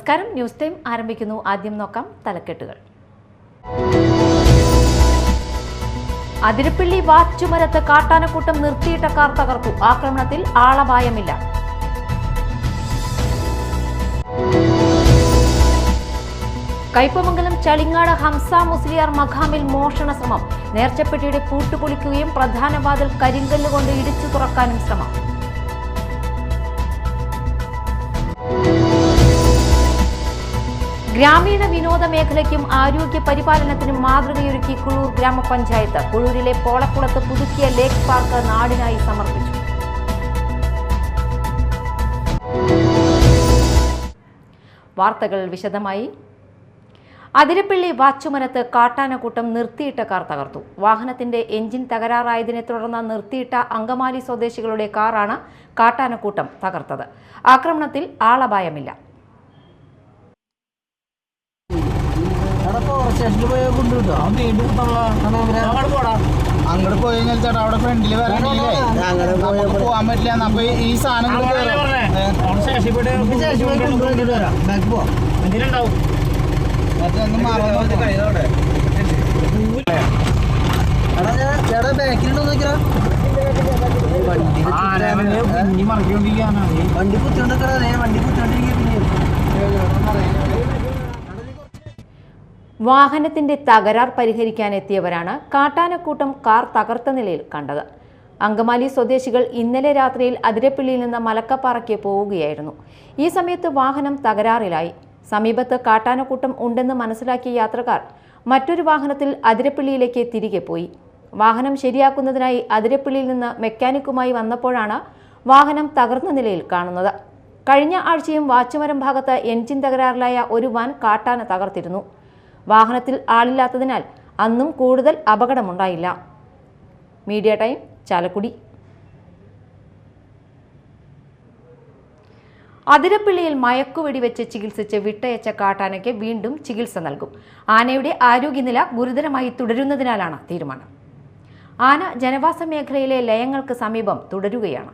നമസ്കാരം. News time ആരംഭിക്കുന്നു. ആദ്യം നോക്കാം തലക്കെട്ടുകൾ. അതിരപ്പള്ളി വാച്ചുമരത്ത് കാട്ടാനക്കൂട്ടം നിർത്തിയിട്ട കാർ തകർത്തു. ആക്രമണത്തിൽ ആളപായമില്ല. കയ്പമംഗലം ചളിങ്ങാട് ഹംസ മുസ്ലിയാർ മഖാമിൽ മോഷണ ശ്രമം. നേർച്ചപ്പെട്ടിയുടെ പൂട്ടുപൊളിക്കുകയും പ്രധാന വാതിൽ കരിങ്കല്ലുകൊണ്ട് ഇടിച്ചു തുറക്കാനും ശ്രമം. ഗ്രാമീണ വിനോദ മേഖലയ്ക്കും ആരോഗ്യ പരിപാലനത്തിനും മാതൃകയൊരുക്കി കുളൂർ ഗ്രാമപഞ്ചായത്ത്. കുളൂരിലെ പോളക്കുളത്ത് പുതുക്കിയ ലേക്ക് പാർക്ക് നാടിനായി സമർപ്പിച്ചു. വാർത്തകൾ വിശദമായി. അതിരപ്പള്ളി വാച്ചുമരത്ത് കാട്ടാനക്കൂട്ടം നിർത്തിയിട്ട കാർ തകർത്തു. വാഹനത്തിന്റെ എഞ്ചിൻ തകരാറായതിനെ തുടർന്ന് നിർത്തിയിട്ട അങ്കമാലി സ്വദേശികളുടെ കാറാണ് കാട്ടാനക്കൂട്ടം തകർത്തത്. ആക്രമണത്തിൽ ആളപായമില്ല. അങ്ങോട്ട് പോയി കഴിഞ്ഞാൽ ചേട്ടാ അവിടെ ഫ്രണ്ടില് പോകാൻ പറ്റില്ല. നമ്മ ഈ സാധനം ചേട്ടാ ബാക്കിലുണ്ടോ നോക്കിയാ വണ്ടി കുത്തിക്കൊണ്ടിരിക്കണേ. വണ്ടി കുത്തിക്കൊണ്ടിരിക്കുക. വാഹനത്തിന്റെ തകരാർ പരിഹരിക്കാനെത്തിയവരാണ് കാട്ടാനക്കൂട്ടം കാർ തകർത്ത നിലയിൽ കണ്ടത്. അങ്കമാലി സ്വദേശികൾ ഇന്നലെ രാത്രിയിൽ അതിരപ്പള്ളിയിൽ നിന്ന് മലക്കപ്പാറയ്ക്ക് പോവുകയായിരുന്നു. ഈ സമയത്ത് വാഹനം തകരാറിലായി. സമീപത്ത് കാട്ടാനക്കൂട്ടം ഉണ്ടെന്ന് മനസ്സിലാക്കിയ യാത്രക്കാർ മറ്റൊരു വാഹനത്തിൽ അതിരപ്പള്ളിയിലേക്ക് തിരികെ പോയി. വാഹനം ശരിയാക്കുന്നതിനായി അതിരപ്പള്ളിയിൽ നിന്ന് മെക്കാനിക്കുമായി വന്നപ്പോഴാണ് വാഹനം തകർന്ന നിലയിൽ കാണുന്നത്. കഴിഞ്ഞ ആഴ്ചയും വാച്ചുമരം ഭാഗത്ത് എൻജിൻ തകരാറിലായ ഒരു വാൻ കാട്ടാന തകർത്തിരുന്നു. വാഹനത്തിൽ ആളില്ലാത്തതിനാൽ അന്നും കൂടുതൽ അപകടമുണ്ടായില്ല. Media time, Chalakudy. അതിരപ്പള്ളിയിൽ മയക്കുവെടിവെച്ച് ചികിത്സിച്ച് വിട്ടയച്ച കാട്ടാനയ്ക്ക് വീണ്ടും ചികിത്സ നൽകും. ആനയുടെ ആരോഗ്യനില ഗുരുതരമായി തുടരുന്നതിനാലാണ് തീരുമാനം. ആന ജനവാസ മേഖലയിലെ ലയങ്ങൾക്ക് സമീപം തുടരുകയാണ്.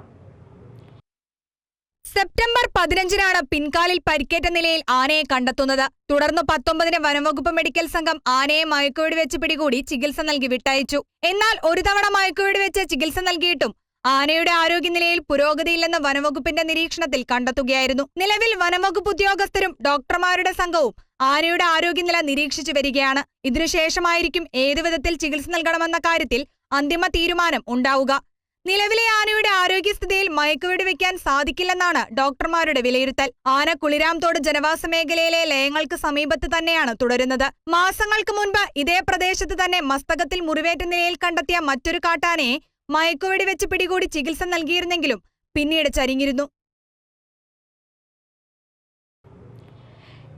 സെപ്റ്റംബർ 15-നാണ് പിൻകാലിൽ പരിക്കേറ്റ നിലയിൽ ആനയെ കണ്ടെത്തുന്നത്. തുടർന്ന് 19-ന് വനംവകുപ്പ് മെഡിക്കൽ സംഘം ആനയെ മയക്കുവെടിവെച്ച് പിടികൂടി ചികിത്സ നൽകി വിട്ടയച്ചു. എന്നാൽ ഒരു തവണ മയക്കുവെടിവെച്ച് ചികിത്സ നൽകിയിട്ടും ആനയുടെ ആരോഗ്യനിലയിൽ പുരോഗതിയില്ലെന്ന് വനംവകുപ്പിന്റെ നിരീക്ഷണത്തിൽ കണ്ടെത്തുകയായിരുന്നു. നിലവിൽ വനംവകുപ്പ് ഉദ്യോഗസ്ഥരും ഡോക്ടർമാരുടെ സംഘവും ആനയുടെ ആരോഗ്യനില നിരീക്ഷിച്ചു വരികയാണ്. ഇതിനുശേഷമായിരിക്കും ഏതുവിധത്തിൽ ചികിത്സ നൽകണമെന്ന കാര്യത്തിൽ അന്തിമ തീരുമാനം ഉണ്ടാവുക. നിലവിലെ ആനയുടെ ആരോഗ്യസ്ഥിതിയിൽ മയക്കുവെടി വെക്കാൻ സാധിക്കില്ലെന്നാണ് ഡോക്ടർമാരുടെ വിലയിരുത്തൽ. ആന കുളിരാംതോട് ജനവാസ മേഖലയിലെ ലയങ്ങൾക്ക് സമീപത്ത് തന്നെയാണ് തുടരുന്നത്. മാസങ്ങൾക്ക് മുൻപ് ഇതേ പ്രദേശത്ത് തന്നെ മസ്തകത്തിൽ മുറിവേറ്റ നിലയിൽ കണ്ടെത്തിയ മറ്റൊരു കാട്ടാനയെ മയക്കുവെടി വെച്ച് പിടികൂടി ചികിത്സ നൽകിയിരുന്നെങ്കിലും പിന്നീട് ചരിഞ്ഞിരുന്നു.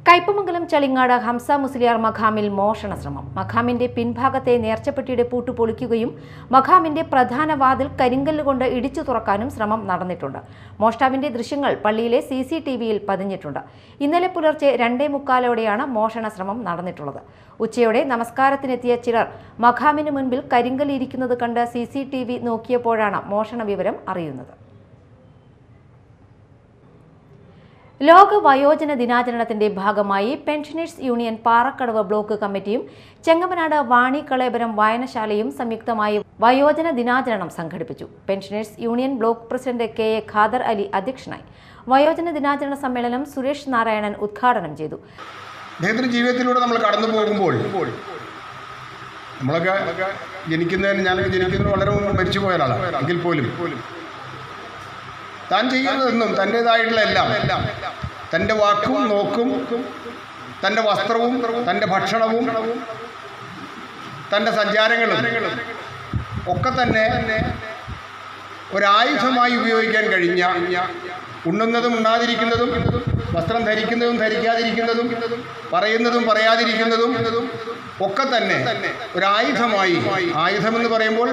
കയ്പമംഗലം ചളിങ്ങാട് ഹംസ മുസ്ലിയാർ മഖാമിൽ മോഷണ ശ്രമം. മഖാമിന്റെ പിൻഭാഗത്തെ നേർച്ചപ്പെട്ടിയുടെ പൂട്ട് പൊളിക്കുകയും മഖാമിന്റെ പ്രധാന വാതിൽ കരിങ്കല്ലുകൊണ്ട് ഇടിച്ചു തുറക്കാനും ശ്രമം നടന്നിട്ടുണ്ട്. മോഷ്ടാവിന്റെ ദൃശ്യങ്ങൾ പള്ളിയിലെ CCTVയിൽ പതിഞ്ഞിട്ടുണ്ട്. ഇന്നലെ പുലർച്ചെ 2:45 മോഷണ ശ്രമം നടന്നിട്ടുള്ളത്. ഉച്ചയോടെ നമസ്കാരത്തിനെത്തിയ ചിലർ മഖാമിന് മുൻപിൽ കരിങ്കല്ല് ഇരിക്കുന്നത് കണ്ട് CCTV നോക്കിയപ്പോഴാണ് മോഷണ വിവരം അറിയുന്നത്. ലോക വയോജന ദിനാചരണത്തിന്റെ ഭാഗമായി പെൻഷനേഴ്സ് യൂണിയൻ പാറക്കടവ് ബ്ലോക്ക് കമ്മിറ്റിയും ചെങ്ങമനാട് വാണി കളേബരം വായനശാലയും സംയുക്തമായി വയോജന ദിനാചരണം സംഘടിപ്പിച്ചു. Pensioners union block president KA Khader Ali അധ്യക്ഷനായി. വയോജന ദിനാചരണ സമ്മേളനം സുരേഷ് നാരായണൻ ഉദ്ഘാടനം ചെയ്തു. ജീവിതത്തിലൂടെ നമ്മൾ കടന്നു പോകുമ്പോൾ നമ്മളൊക്കെ ഞാനൊക്കെ ജനിക്കുന്നതിന് വളരെ മുമ്പ് മരിച്ചു പോയ ആളാണ്. എങ്കിൽ പോലും താൻ ചെയ്യുന്നതെന്നും തൻ്റേതായിട്ടുള്ള എല്ലാം തൻ്റെ വാക്കും നോക്കും തൻ്റെ വസ്ത്രവും തൻ്റെ ഭക്ഷണവും തൻ്റെ സഞ്ചാരങ്ങളും ഒക്കെ തന്നെ ഒരായുധമായി ഉപയോഗിക്കാൻ കഴിഞ്ഞ ഉണ്ണുന്നതും ഉണ്ണാതിരിക്കുന്നതും വസ്ത്രം ധരിക്കുന്നതും ധരിക്കാതിരിക്കുന്നതും പറയുന്നതും പറയാതിരിക്കുന്നതും ഒക്കെ തന്നെ ഒരായുധമായി, ആയുധമെന്ന് പറയുമ്പോൾ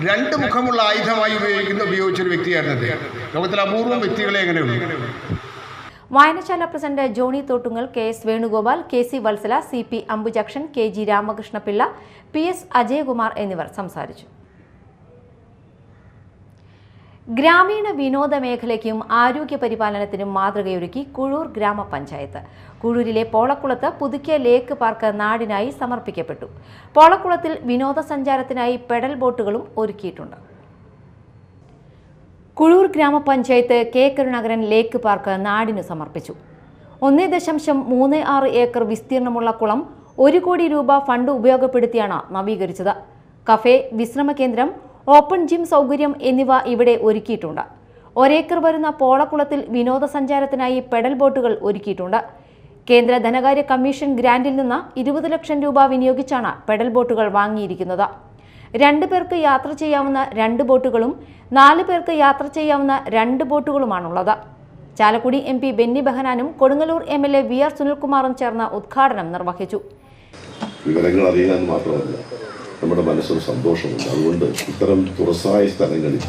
രണ്ട് മുഖമുള്ള ആയുധമായി ഉപയോഗിച്ചൊരു വ്യക്തിയായിരുന്നത്. ലോകത്തിലെ അപൂർവം വ്യക്തികളെ എങ്ങനെയുള്ളൂ. വായനശാല president Johny Thottungal, KS Venugopal, KC Vatsala, CP Ambujakshan, KG Ramakrishnapillai, PS Ajayakumar എന്നിവർ സംസാരിച്ചു. ഗ്രാമീണ വിനോദ മേഖലയ്ക്കും ആരോഗ്യ പരിപാലനത്തിനും മാതൃകയൊരുക്കി കുഴൂർ ഗ്രാമപഞ്ചായത്ത്. കുഴൂരിലെ പോളക്കുളത്ത് പുതുക്കിയ ലേക്ക് പാർക്ക് നാടിനായി സമർപ്പിക്കപ്പെട്ടു. പോളക്കുളത്തിൽ വിനോദസഞ്ചാരത്തിനായി പെഡൽ ബോട്ടുകളും ഒരുക്കിയിട്ടുണ്ട്. കുഴൂർ ഗ്രാമപഞ്ചായത്ത് കെ കരുണാകരൻ ലേക്ക് പാർക്ക് നാടിന് സമർപ്പിച്ചു. 1.36 ഏക്കർ വിസ്തീർണമുള്ള കുളം 1 കോടി രൂപ ഫണ്ട് ഉപയോഗപ്പെടുത്തിയാണ് നവീകരിച്ചത്. കഫേ, വിശ്രമ കേന്ദ്രം, ഓപ്പൺ ജിം സൗകര്യം എന്നിവ ഇവിടെ ഒരുക്കിയിട്ടുണ്ട്. 1 ഏക്കർ വരുന്ന പോളക്കുളത്തിൽ വിനോദസഞ്ചാരത്തിനായി പെഡൽ ബോട്ടുകൾ ഒരുക്കിയിട്ടുണ്ട്. കേന്ദ്ര ധനകാര്യ കമ്മീഷൻ ഗ്രാന്റിൽ നിന്ന് 20 ലക്ഷം രൂപ വിനിയോഗിച്ചാണ് പെഡൽ ബോട്ടുകൾ വാങ്ങിയിരിക്കുന്നത്. 2 പേർക്ക് യാത്ര ചെയ്യാവുന്ന 2 ബോട്ടുകളും 4 പേർക്ക് യാത്ര ചെയ്യാവുന്ന 2 ബോട്ടുകളുമാണുള്ളത്. Chalakudy MP Benny ബെഹനാനും Kodungallur MLA VR സുനിൽകുമാറും ചേർന്ന് ഉദ്ഘാടനം നിർവഹിച്ചു. വിവരങ്ങൾ അറിയാൻ മാത്രമല്ല, നമ്മുടെ മനസ്സിന് സന്തോഷമുണ്ട്. അതുകൊണ്ട് ഇത്തരം തുറസായ സ്ഥലങ്ങളിൽ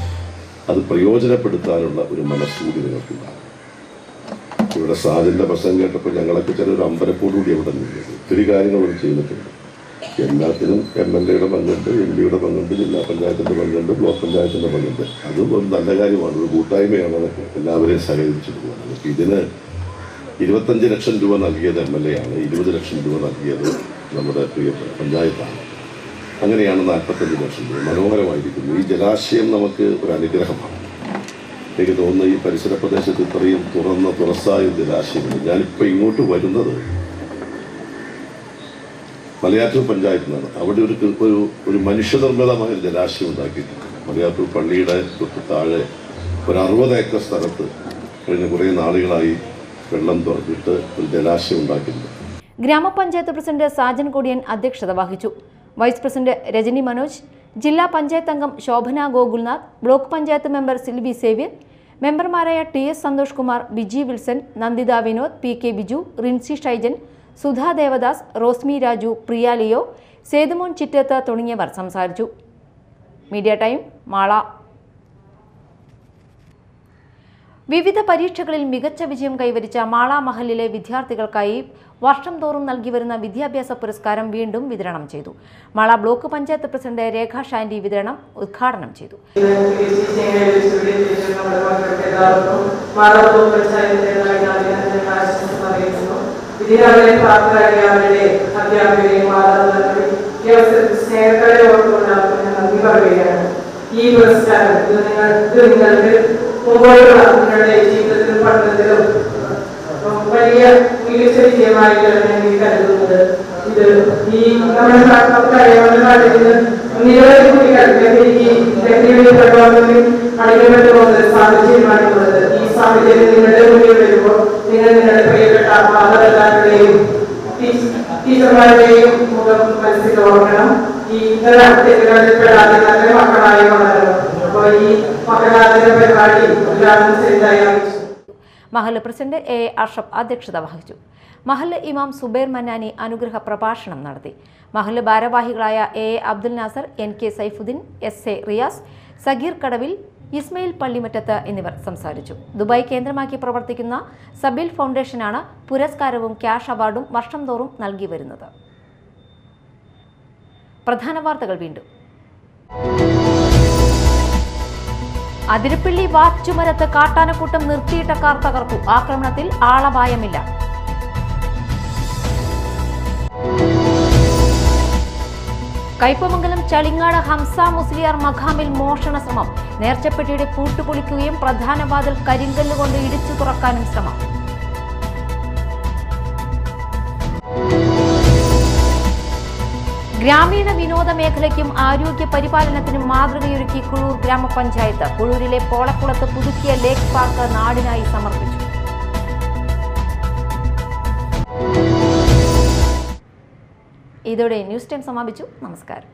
അത് പ്രയോജനപ്പെടുത്താനുള്ള ഒരു മനസ്സുകൂടി നിങ്ങൾക്കുണ്ടാകും. ഇവിടെ സാജന്റെ പ്രസംഗം കേട്ടപ്പോൾ ഞങ്ങളൊക്കെ ചിലൊരു അമ്പലപ്പോടുകൂടി അവിടെ നിന്നത് ഒത്തിരി കാര്യങ്ങളൊന്നും ചെയ്തിട്ടുണ്ട്. എല്ലാത്തിനും MLAയുടെ പങ്കുണ്ട്, MP-യുടെ പങ്കുണ്ട്, ജില്ലാ പഞ്ചായത്തിൻ്റെ പങ്കുണ്ട്, ബ്ലോക്ക് പഞ്ചായത്തിൻ്റെ പങ്കുണ്ട്. അതും ഒരു നല്ല കാര്യമാണ്, ഒരു കൂട്ടായ്മയാണ്. എല്ലാവരെയും സഹകരിച്ചിട്ട് പോകുന്നത്. ഇതിന് 25 ലക്ഷം രൂപ നൽകിയത് MLA ആണ്, 20 ലക്ഷം രൂപ നൽകിയത് നമ്മുടെ പ്രിയപ്പെട്ട പഞ്ചായത്താണ്. അങ്ങനെയാണ് 45 ലക്ഷം രൂപ. മനോഹരമായിരിക്കുന്നു. ഈ ജലാശയം നമുക്ക് ഒരു അനുഗ്രഹമാണ്. എനിക്ക് തോന്നുന്നു ഈ പരിസര പ്രദേശത്ത് ഇത്രയും തുറസായ ജലാശയമുണ്ട്. ഞാനിപ്പോൾ ഇങ്ങോട്ട് വരുന്നത് മലയാറ്റൂർ പഞ്ചായത്തിൽ നിന്നാണ്. അവിടെ ഒരു മനുഷ്യനിർമ്മിതമായ ഒരു ജലാശയം ഉണ്ടാക്കിയിട്ടുണ്ട്. മലയാറ്റൂർ പള്ളിയുടെ തൊട്ട് താഴെ ഒരു 60 ഏക്കർ സ്ഥലത്ത് കഴിഞ്ഞ കുറേ നാളുകളായി വെള്ളം തുറന്നിട്ട് ഒരു ജലാശയം ഉണ്ടാക്കിയിട്ടുണ്ട്. ഗ്രാമപഞ്ചായത്ത് പ്രസിഡന്റ് സാജൻ കൊടിയൻ അധ്യക്ഷത വഹിച്ചു. വൈസ് പ്രസിഡന്റ് രജനി മനോജ്, ജില്ലാ പഞ്ചായത്ത് അംഗം Shobhana Gokulnath, block panchayat member Silvy Xavier, മെമ്പർമാരായ TS Santhosh Kumar, Biji Wilson, Nanditha Vinod, PK Biju, Rinsy Shaijan, Sudha Devadas, Rosmi Raju, Priya Leo, Sethumon Chittath തുടങ്ങിയവർ സംസാരിച്ചു. Media time, Mala. വിവിധ പരീക്ഷകളിൽ മികച്ച വിജയം കൈവരിച്ച മാള മഹലിലെ വിദ്യാർത്ഥികൾക്കായി വർഷം തോറും നൽകി വരുന്ന വിദ്യാഭ്യാസ പുരസ്കാരം വീണ്ടും വിതരണം ചെയ്തു. മാള ബ്ലോക്ക് പഞ്ചായത്ത് പ്രസിഡന്റ് രേഖ ഷാൻഡി വിതരണം ഉദ്ഘാടനം ചെയ്തു. ഈ പുരസ്കാരം നിങ്ങൾക്ക് മുമ്പോട്ടുള്ള നിങ്ങളുടെ ജീവിതത്തിലും പഠനത്തിലും വലിയ മികച്ച വിജയമായിട്ടാണ് എനിക്ക് കരുതുന്നത്. ഇത് ഈ നമ്മുടെ നാട്ടിൽ നിരവധി കുട്ടികൾ ഈ പ്രകോപനത്തിൽ അടിക്കപ്പെട്ടു പോകുന്ന സാഹചര്യമാണുള്ളത്. ഈ സാഹചര്യം നിങ്ങളുടെ മുന്നിൽ വരുമ്പോൾ നിങ്ങൾ നിങ്ങളുടെ പ്രിയപ്പെട്ട മാതാപിതാക്കളുടെയും ടീച്ചർമാരുടെയും മുഖം മനസ്സിൽ ഓർക്കണം. ഈ തെറ്റുകളിൽപ്പെടാതെ നല്ല മക്കളായി വളരണം. അപ്പോൾ ഈ മക്കളാതിര പരിപാടി ഉദ്ഘാടനം ചെയ്തതായി മഹല്ല് പ്രസിഡന്റ് A അർഷഫ് അധ്യക്ഷത വഹിച്ചു. മഹല്ല് ഇമാം സുബൈർ മന്നാനി അനുഗ്രഹ പ്രഭാഷണം നടത്തി. മഹല്ല് ഭാരവാഹികളായ A Abdul Nasar, NK Saifuddin, SA Riyas, Sageer കടവിൽ, ഇസ്മയിൽ പള്ളിമറ്റത്ത് എന്നിവർ സംസാരിച്ചു. ദുബായ് കേന്ദ്രമാക്കി പ്രവർത്തിക്കുന്ന സബീൽ ഫൗണ്ടേഷനാണ് പുരസ്കാരവും ക്യാഷ് അവാർഡും വർഷം തോറും നൽകി വരുന്നത്. പ്രധാന വാർത്തകൾ വീണ്ടും. അതിരപ്പള്ളി വാച്ചുമരത്ത് കാട്ടാനക്കൂട്ടം നിർത്തിയിട്ട കാർ തകർത്തു. ആക്രമണത്തിൽ ആളപായമില്ല. കയ്പമംഗലം ചളിങ്ങാട് ഹംസ മുസ്ലിയാർ മഖാമിൽ മോഷണ ശ്രമം. നേർച്ചപ്പെട്ടിയുടെ പൂട്ടുപൊളിക്കുകയും പ്രധാന വാതിൽ കരിങ്കല്ലുകൊണ്ട് ഇടിച്ചു തുറക്കാനും ശ്രമം. ഗ്രാമീണ വിനോദ മേഖലയ്ക്കും ആരോഗ്യ പരിപാലനത്തിനും മാതൃകയൊരുക്കി കുഴൂർ ഗ്രാമപഞ്ചായത്ത്. കുഴൂരിലെ പോളക്കുളത്ത് പുതുക്കിയ ലേക്ക് പാർക്ക് നാടിനായി സമർപ്പിച്ചു. ഇതോടെ ന്യൂസ് ടൈം സമാപിച്ചു. നമസ്കാരം.